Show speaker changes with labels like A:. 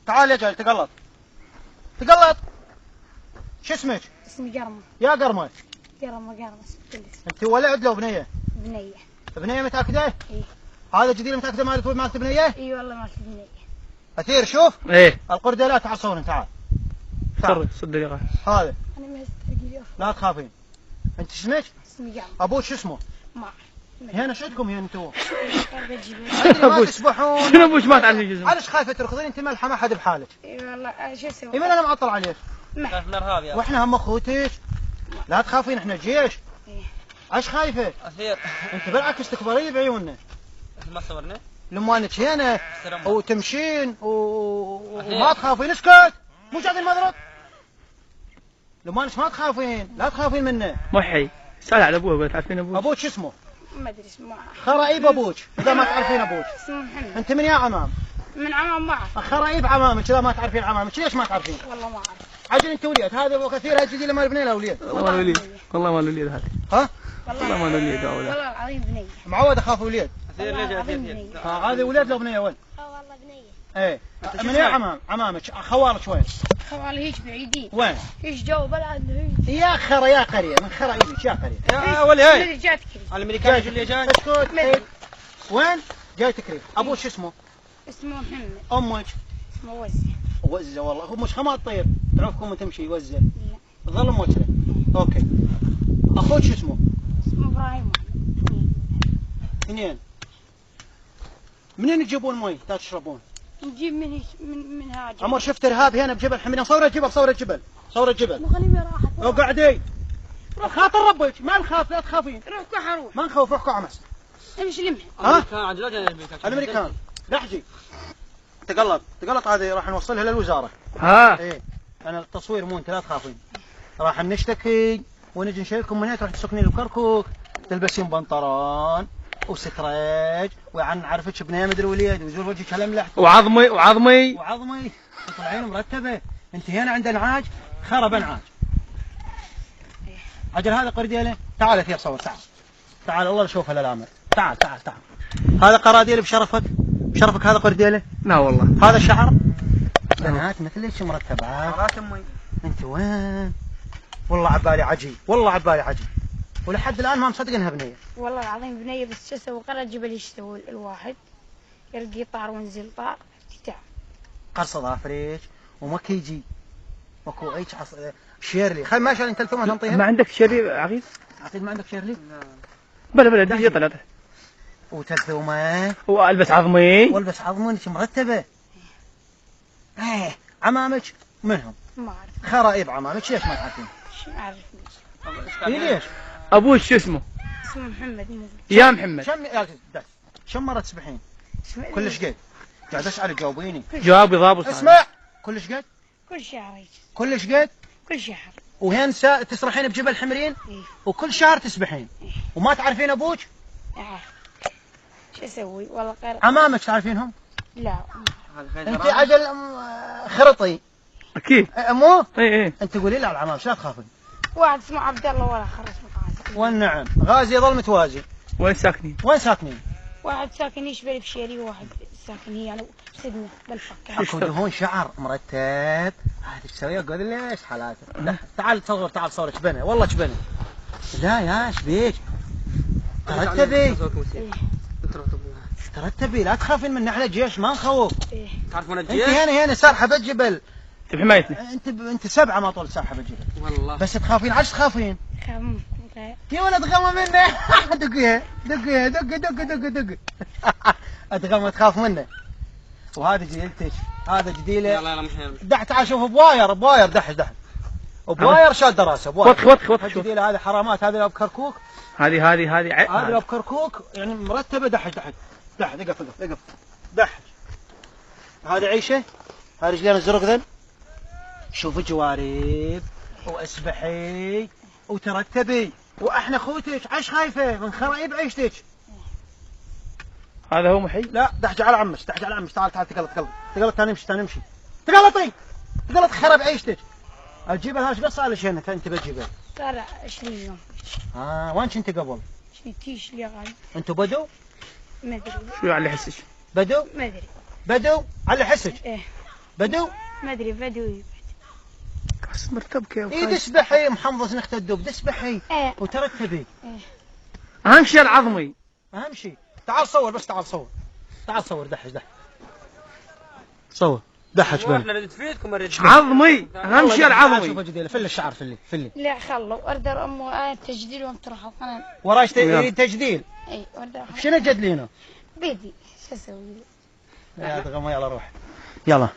A: تعال يا جاي تقلط. تقلط. شو اسمك؟
B: اسمي قرمة.
A: يا قرمة.
B: قرمة
A: انت ولد لو بنية؟
B: بنية.
A: بنية متأكدة؟
B: ايه.
A: هذا جديد متأكدة مالت بنية؟
B: اي والله مالت بنية.
A: أثير شوف.
C: ايه.
A: القردة لا تعصون تعال.
C: صد لي غاية.
A: هذا.
B: انا ما استرقي.
A: لا تخافين. انت اسمك؟
B: اسمي قرمة.
A: ابوك شو اسمه؟
B: ما
A: هنا شدكم هنا انتم؟
C: أبوش.
A: تسبحون.
C: شنو ابوش ما تعرف شو اسمه؟
A: علاش خايفة تركضين انت ملحة ما حد بحالك؟
B: اي والله شو اسوي؟
A: اي من انا معطل عليك.
B: ما
A: واحنا هم اخوتك. لا تخافين احنا جيش.
B: ايه.
A: عاش خايفة؟
D: أثير.
A: انت بالعكس تكبري بعيوننا.
D: ما صورنا؟
A: لما انك هنا وتمشين وما تخافين اسكت. مو قاعدين مضرب. لما انك ما تخافين لا تخافين منه.
C: محي. سأل على ابوه قلت تعرفين ابوه؟
A: ابوك شو اسمه؟
B: ما ادري اسمه.
A: خرايب ابوك اذا ما تعرفين ابوك.
B: اسمه محمد.
A: انت من يا عمام؟
B: من عمام ما اعرف.
A: خرايب عمامك اذا ما تعرفين عمامك ليش ما تعرفين؟
B: والله ما اعرف.
A: عجل انت وليد هذا كثير هالجديد ما البنيه له وليد.
C: والله ما الوليد. والله ما الوليد هذا.
A: ها؟
C: والله ما الوليد هذا.
B: والله العظيم بنية.
A: معود اخاف وليد.
D: أثير ليش أثير؟
A: هذا وليد لو بنيه ولد.
B: والله بنية.
A: ايه من يا عمامك خوالك وين؟
B: خوالي هيك بعيدين.
A: وين؟
B: ايش جو بلد هيك.
A: يا خرا يا قريه من خرايبك يا قريه.
D: يا ولي هاي.
B: اللي جات كذي.
D: الأمريكان اللي جاي.
A: اسكت. إيه. وين؟ جاي تكريم. ابوك شو اسمه؟
B: اسمه محمد.
A: امك؟
B: اسمه وزة.
A: وزه والله هو مش خمات طير تعرفكم وتمشي وزه.
B: لا.
A: ظل موتره. اوكي. اخوك شو اسمه؟
B: اسمه ابراهيم.
A: اثنين. منين تجيبون مي تشربون؟
B: نجيب من هيك من هاجر.
A: عمر شفت ارهاب هنا بجبل حميدان صورة جبل صورة جبل صورة جبل.
B: مخليني راحت.
A: اقعدي. خاطر ربك ما نخاف لا تخافين.
B: روح كحروح.
A: ما نخوف روح عمس.
B: امشي لمها.
D: الأمريكان عاد لا جاي الأمريكان.
A: الامريكان لحجي. تقلط هذه راح نوصلها للوزارة.
C: ها.
A: ايه انا التصوير مو انت لا تخافين. راح نشتكي ونجي نشيلكم من هنا تروح تسكنين بكركوك تلبسين بنطلون وستريج وعن عرفتش بنيه مدري وليد ويزور وجهك هالملح
C: وعظمي
A: تطلعين مرتبه. انت هنا عند انعاج خرب انعاج. عجل هذا قرديله. تعال يا صور تعال الله يشوف الامر. تعال هذا قراديل بشرفك هذا قرديله.
C: لا والله.
A: هذا شعر بنات مثلك مرتبات. انت وين؟ والله عبالي عجيب ولحد الان ما مصدق انها بنيه.
B: والله العظيم بنية بس شو اسوي قرر الجبل ايش يسوي الواحد يرقي طار وينزل طار تعب.
A: قرص ظافريك ومكيجي ماكو اي شيرلي خل ما شاء انت الثومه تنطيها.
C: ما عندك شري عقيد؟
A: عقيد ما عندك شيرلي؟
C: بلا دي طلعت.
A: وتلثومه
C: والبس عظمي
A: والبس عظمونك مرتبه. ايه عمامك منهم؟
B: ما اعرف.
A: خرائب عمامك ليش ما تعرفين؟
B: شو اعرف
A: ليش؟
C: ابوش شو اسمه؟
B: اسمه محمد مو.
C: يا محمد.
A: كم مرة تسبحين؟ كلش قد؟ قاعد اسال جاوبيني.
C: جوابي ضابط.
A: اسمع كلش قد؟
B: كل شهر هيك.
A: كلش قد؟
B: كل شهر.
A: وهين تسرحين بجبل حمرين؟
B: إيه.
A: وكل شهر تسبحين.
B: إيه.
A: وما تعرفين ابوك؟
B: اعرف. شو اسوي والله غير.
A: عمامك تعرفينهم؟
B: لا.
A: انت عجل خرطي.
C: اكيد.
A: مو؟
C: ايه.
A: انت قولي لي على العمام لا تخافين.
B: واحد اسمه عبد الله ولا خرج مقاعد.
A: والنعم غازي يظل متوازي.
C: وين ساكنين؟
B: واحد ساكن يشبه بشيري وواحد ساكن هي يعني بسدنه بالفك.
A: اكو دهون شعر مرتب. هذا ايش تسوي؟ اقول ليش حالاته؟ تعال صور جبنه والله جبنه. لا يا ايش بيك؟ ترتبي لا تخافين من احنا جيش ما نخوف.
D: تعرفون
A: انت
D: الجيش؟
A: هنا سارحه بالجبل.
C: بحمايتنا.
A: انت 7 ما طول سارحه بالجبل.
D: والله.
A: بس تخافين عايش تخافين؟
B: خم.
A: يا ولد غمى منه. دق اتغمى تخاف منه. وهذا جديلتك هذا جديله.
D: يلا مش
A: دح تعال شوف بواير دح بواير شاد راسه بواير.
C: خط
A: جديله هذه حرامات هذه اب كركوك.
C: هذه
A: اب كركوك يعني مرتبه دح اقف دح. هذه عيشه. هذه رجلين الزرق ذن. شوفي جوارب واسبحي وترتبي واحنا اخوتك عايش خايفه من خرايب عيشتك.
C: هذا هو محي.
A: لا دحج على عمش تعال تقلط نمشي تقلط خرب عيشتك. الجبل هاش قص على شيء انت بالجبل
B: صار 20 يوم.
A: وين كنت قبل؟
B: تيش لي غالي.
A: انتوا بدو؟
B: ما ادري.
C: شو على حسك؟
A: بدو؟
B: ما ادري.
A: بدو على حسك.
B: ايه.
A: بدو
B: ما ادري بدوي.
C: بس مرتبكه
A: اي تسبحي محمض نخت الدب تسبحي
B: ايه
A: وترتبي.
C: اهم شيء العظمي.
A: اهم شيء. تعال صور بس تعال صور. تعال صور دحش دحش. صور دحش بنا.
D: احنا تفيدكم الرجال.
C: عظمي اهم شيء
A: شوف
C: العظمي.
A: جديله فل الشعر فلي.
B: لا خلوا اردر امه تجديد وام تروحوا قناه.
A: وراش يريد تجديل.
B: اي اردر.
A: شنو جدلينه؟
B: بيدي شو اسوي؟
A: يا غما يلا روح. يلا.